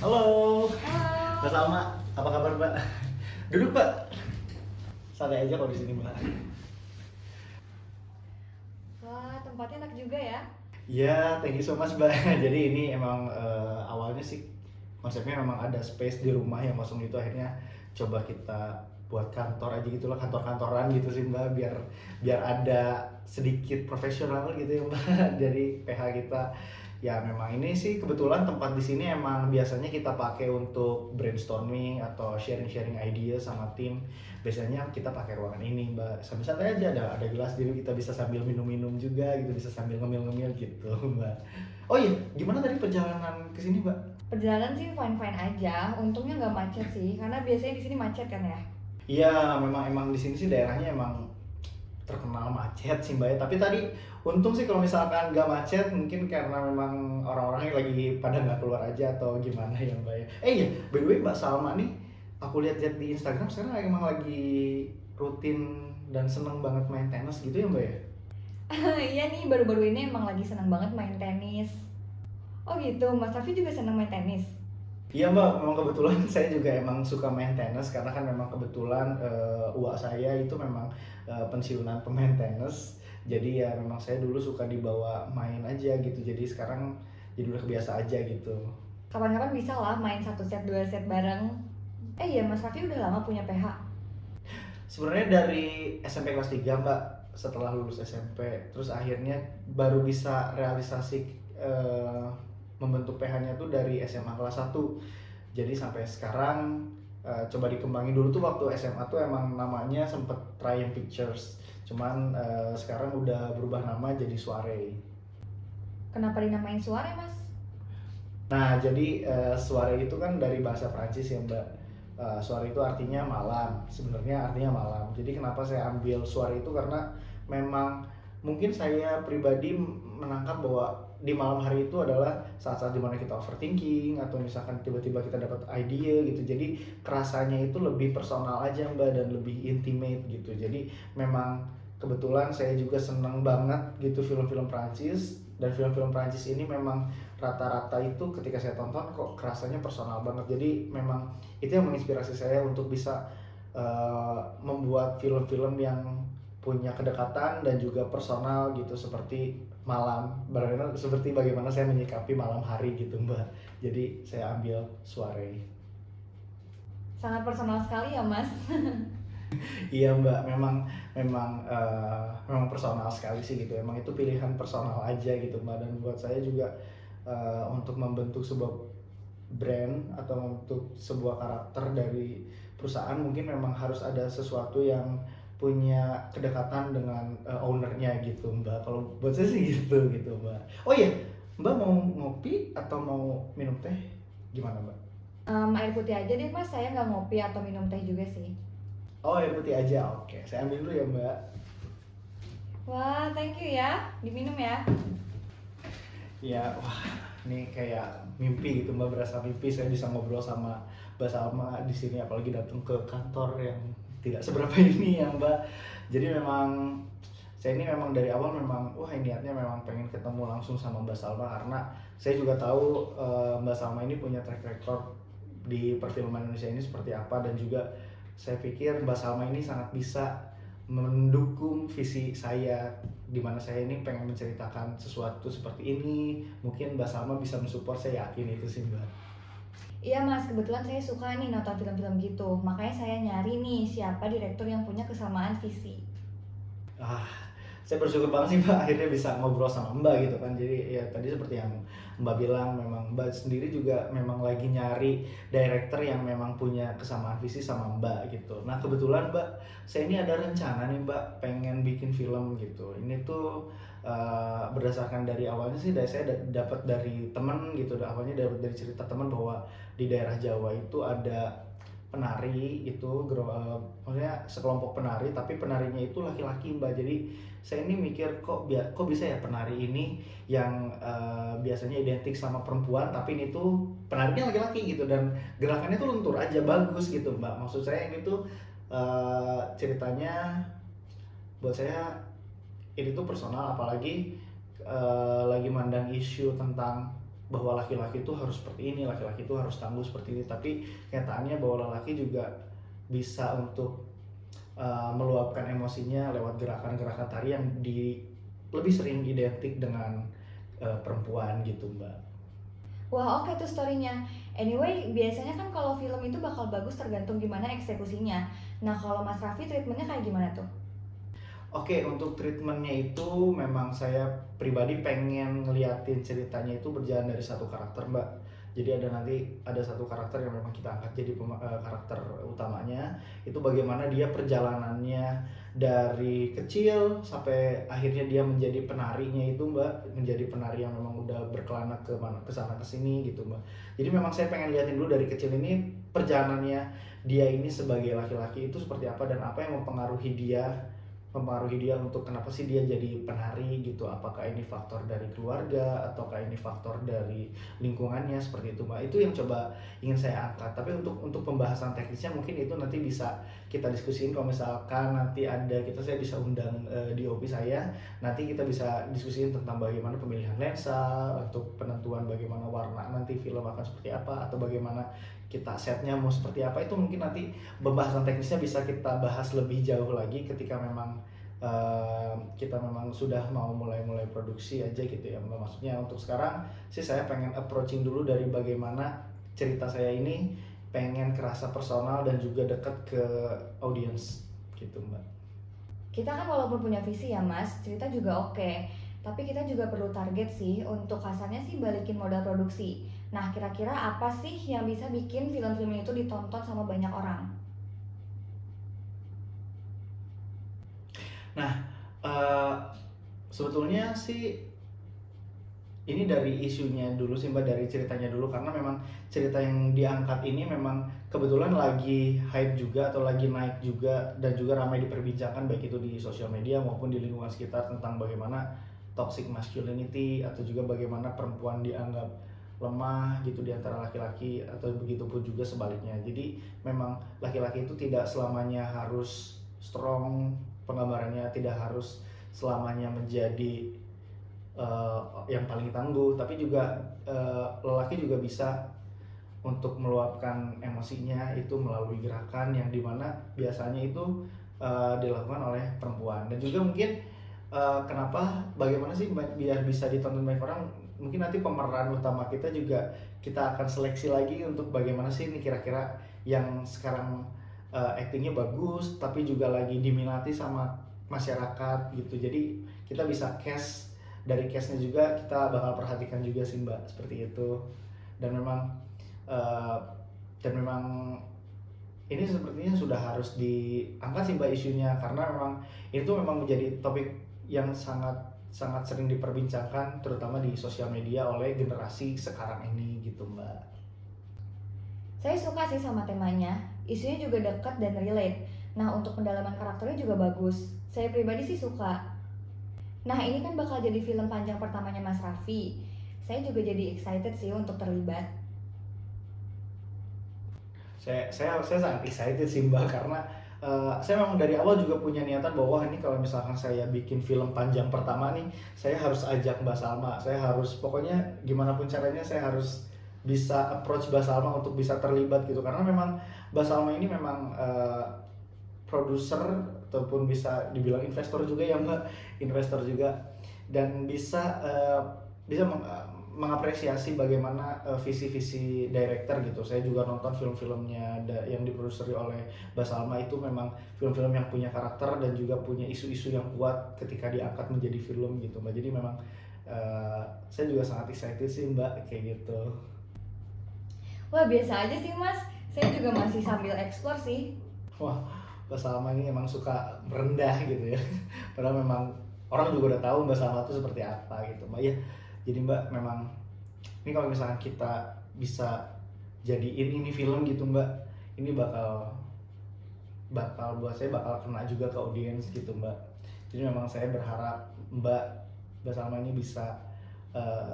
Halo, Mbak Halo. Salma, apa kabar Mbak? Duduk Mbak, santai aja kalau di sini Mbak. Wah, tempatnya enak juga ya. Iya, thank you so much Mbak. Jadi ini emang awalnya sih konsepnya memang ada space di rumah yang kosong itu, akhirnya coba kita buat kantor aja gitulah, kantor-kantoran gitu sih Mbak, biar biar ada sedikit profesional gitu ya Mbak. Jadi PH kita ya memang ini sih kebetulan tempat di sini emang biasanya kita pakai untuk brainstorming atau sharing-sharing ide sama tim. Biasanya kita pakai ruangan ini Mbak, sambil santai aja, ada gelas jadi kita bisa sambil minum-minum juga gitu, bisa sambil ngemil-ngemil gitu Mbak. Oh iya, gimana tadi perjalanan ke sini Mbak? Perjalanan sih fine-fine aja. Untungnya nggak macet sih, karena biasanya di sini macet kan ya. Iya, memang emang di sini sih daerahnya emang terkenal macet sih Mbak ya. Tapi tadi untung sih kalau misalkan nggak macet, mungkin karena memang orang-orangnya lagi pada nggak keluar aja atau gimana ya Mbak ya. Iya, by the way Mbak Salma nih, aku lihat-lihat di Instagram sekarang emang lagi rutin dan seneng banget main tenis gitu ya Mbak ya. Iya nih, baru-baru ini emang lagi seneng banget main tenis. Oh gitu, Mas Raffi juga seneng main tenis. Iya Mbak, memang kebetulan saya juga emang suka main tenis karena kan memang kebetulan uak saya itu memang pensiunan pemain tenis. Jadi ya memang saya dulu suka dibawa main aja gitu. Jadi sekarang jadi udah kebiasa aja gitu. Kapan-kapan bisa lah main 1 set, 2 set bareng. Iya, Mas Raffi udah lama punya PH. Sebenarnya dari SMP kelas 3 Mbak, setelah lulus SMP, terus akhirnya baru bisa realisasi membentuk PH-nya tuh dari SMA kelas 1. Jadi sampai sekarang coba dikembangin. Dulu tuh waktu SMA tuh emang namanya sempet Triumph Pictures. Cuman sekarang udah berubah nama jadi Soiree. Kenapa dinamain Suara, Mas? Nah, jadi soirée itu kan dari bahasa Prancis ya, Mbak. Soirée itu artinya malam, sebenarnya artinya malam. Jadi kenapa saya ambil soirée itu karena memang mungkin saya pribadi menangkap bahwa di malam hari itu adalah saat-saat dimana kita overthinking atau misalkan tiba-tiba kita dapat ide gitu. Jadi kerasanya itu lebih personal aja Mbak dan lebih intimate gitu. Jadi memang kebetulan saya juga seneng banget gitu film-film Prancis, dan film-film Prancis ini memang rata-rata itu ketika saya tonton kok kerasanya personal banget. Jadi memang itu yang menginspirasi saya untuk bisa membuat film-film yang punya kedekatan dan juga personal gitu, seperti malam, seperti bagaimana saya menyikapi malam hari gitu Mbak. Jadi saya ambil Soiree. Sangat personal sekali ya, Mas. Iya Mbak, memang personal sekali sih gitu. Emang itu pilihan personal aja gitu Mbak, dan buat saya juga untuk membentuk sebuah brand atau membentuk sebuah karakter dari perusahaan mungkin memang harus ada sesuatu yang punya kedekatan dengan ownernya gitu Mbak. Kalau buat saya sih gitu Mbak. Oh iya, Mbak mau ngopi atau mau minum teh? Gimana Mbak? Air putih aja deh, Mas. Saya nggak ngopi atau minum teh juga sih. Oh air putih aja, oke. Saya ambil dulu ya Mbak. Wah, thank you ya. Diminum ya. Ya, wah, ini kayak mimpi gitu Mbak, berasa mimpi saya bisa ngobrol sama Mbak Salma di sini, apalagi datang ke kantor yang tidak seberapa ini ya Mbak. Jadi memang saya ini memang dari awal memang wah niatnya memang pengen ketemu langsung sama Mbak Salma, karena saya juga tahu Mbak Salma ini punya track record di perfilman Indonesia ini seperti apa, dan juga saya pikir Mbak Salma ini sangat bisa mendukung visi saya, di mana saya ini pengen menceritakan sesuatu seperti ini. Mungkin Mbak Salma bisa mensupport, saya yakin itu sih Mbak. Iya Mas, kebetulan saya suka nih nonton film-film gitu. Makanya saya nyari nih siapa direktur yang punya kesamaan visi. Ah, saya bersyukur banget sih Mbak, akhirnya bisa ngobrol sama Mbak gitu kan. Jadi ya tadi seperti yang Mbak bilang, memang Mbak sendiri juga memang lagi nyari director yang memang punya kesamaan visi sama Mbak gitu. Nah kebetulan Mbak, saya ini ada rencana nih Mbak, pengen bikin film gitu. Ini tuh berdasarkan dari awalnya sih dari saya dapat dari teman gitu. Awalnya dapat dari cerita teman bahwa di daerah Jawa itu ada penari itu maksudnya sekelompok penari, tapi penarinya itu laki-laki Mbak. Jadi saya ini mikir kok bisa ya penari ini yang biasanya identik sama perempuan, tapi ini tuh penarinya laki-laki gitu, dan gerakannya tuh lentur aja bagus gitu Mbak. Maksud saya gitu, ceritanya buat saya ini tuh personal, apalagi lagi mandang isu tentang bahwa laki-laki itu harus seperti ini, laki-laki itu harus tangguh seperti ini, tapi kenyataannya bahwa lelaki juga bisa untuk meluapkan emosinya lewat gerakan-gerakan tari yang lebih sering identik dengan perempuan gitu Mbak. Wah, oke tuh story-nya. Anyway, biasanya kan kalau film itu bakal bagus tergantung gimana eksekusinya. Nah, kalau Mas Raffi treatmentnya kayak gimana tuh? Oke, untuk treatmentnya itu memang saya pribadi pengen ngeliatin ceritanya itu berjalan dari satu karakter Mbak. Jadi ada satu karakter yang memang kita angkat jadi karakter utamanya. Itu bagaimana dia perjalanannya dari kecil sampai akhirnya dia menjadi penarinya itu Mbak, menjadi penari yang memang udah berkelana ke mana ke sana ke sini gitu Mbak. Jadi memang saya pengen liatin dulu dari kecil ini perjalanannya dia ini sebagai laki-laki itu seperti apa dan apa yang mempengaruhi dia untuk kenapa sih dia jadi penari gitu, apakah ini faktor dari keluarga ataukah ini faktor dari lingkungannya seperti itu Mbak. Itu yang coba ingin saya angkat, tapi untuk pembahasan teknisnya mungkin itu nanti bisa kita diskusiin kalau misalkan nanti saya bisa undang DOP saya, nanti kita bisa diskusiin tentang bagaimana pemilihan lensa untuk penentuan bagaimana warna nanti film akan seperti apa atau bagaimana kita setnya mau seperti apa. Itu mungkin nanti pembahasan teknisnya bisa kita bahas lebih jauh lagi ketika memang kita memang sudah mau mulai produksi aja gitu ya. Maksudnya untuk sekarang sih saya pengen approaching dulu dari bagaimana cerita saya ini pengen kerasa personal dan juga dekat ke audiens gitu Mbak. Kita kan walaupun punya visi ya Mas, cerita juga oke. Tapi kita juga perlu target sih untuk kasarnya sih balikin modal produksi. Nah, kira-kira apa sih yang bisa bikin film-film itu ditonton sama banyak orang? Nah, uh, sebetulnya sih ini dari isunya dulu sih Mbak, dari ceritanya dulu, karena memang cerita yang diangkat ini memang kebetulan lagi hype juga atau lagi naik juga dan juga ramai diperbincangkan baik itu di sosial media maupun di lingkungan sekitar tentang bagaimana toxic masculinity atau juga bagaimana perempuan dianggap lemah gitu di antara laki-laki atau begitu pun juga sebaliknya. Jadi memang laki-laki itu tidak selamanya harus strong, penggambarannya tidak harus selamanya menjadi yang paling tangguh, tapi juga lelaki juga bisa untuk meluapkan emosinya itu melalui gerakan yang dimana biasanya itu dilakukan oleh perempuan. Dan juga mungkin bagaimana sih biar bisa ditonton banyak orang, mungkin nanti pemeran utama kita juga kita akan seleksi lagi untuk bagaimana sih ini kira-kira yang sekarang actingnya bagus tapi juga lagi diminati sama masyarakat gitu. Jadi kita bisa dari castnya juga kita bakal perhatikan juga sih Mbak, seperti itu. Dan memang uh, dan memang ini sepertinya sudah harus diangkat sih Mbak isunya, karena memang itu memang menjadi topik yang sangat sangat sering diperbincangkan terutama di sosial media oleh generasi sekarang ini gitu Mbak. Saya suka sih sama temanya, isunya juga dekat dan relate. Nah, untuk pendalaman karakternya juga bagus. Saya pribadi sih suka. Nah, ini kan bakal jadi film panjang pertamanya Mas Raffi. Saya juga jadi excited sih untuk terlibat. Saya sangat excited sih Mbak, karena saya memang dari awal juga punya niatan bahwa ini kalau misalkan saya bikin film panjang pertama nih, saya harus ajak Mbak Salma. Saya harus pokoknya gimana pun caranya saya harus bisa approach Mbak Salma untuk bisa terlibat gitu, karena memang Mbak Salma ini memang produser ataupun bisa dibilang investor juga ya Mbak, investor juga, dan bisa mengapresiasi bagaimana visi-visi director gitu. Saya juga nonton film-filmnya yang diproduseri oleh Mbak Salma, itu memang film-film yang punya karakter dan juga punya isu-isu yang kuat ketika diangkat menjadi film gitu Mbak. Jadi memang saya juga sangat excited sih Mbak kayak gitu. Wah, biasa aja sih Mas, saya juga masih sambil explore sih. Wah, Mbak Salma ini emang suka merendah gitu ya. Padahal memang orang juga udah tahu Mbak Salma itu seperti apa gitu Mbak ya. Jadi Mbak memang ini kalau misalkan kita bisa jadiin ini film gitu Mbak, ini bakal buat saya bakal kena juga ke audiens gitu Mbak. Jadi memang saya berharap Mbak Salma ini bisa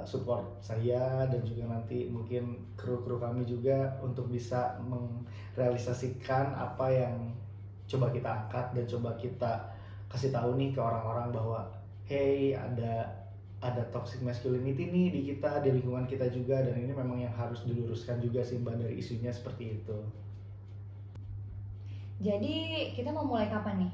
support saya dan juga nanti mungkin kru kami juga untuk bisa merealisasikan apa yang coba kita angkat dan coba kita kasih tahu nih ke orang-orang bahwa hey, ada ada toxic masculinity nih di kita, di lingkungan kita juga, dan ini memang yang harus diluruskan juga sih Mbak dari isunya seperti itu. Jadi kita mau mulai kapan nih?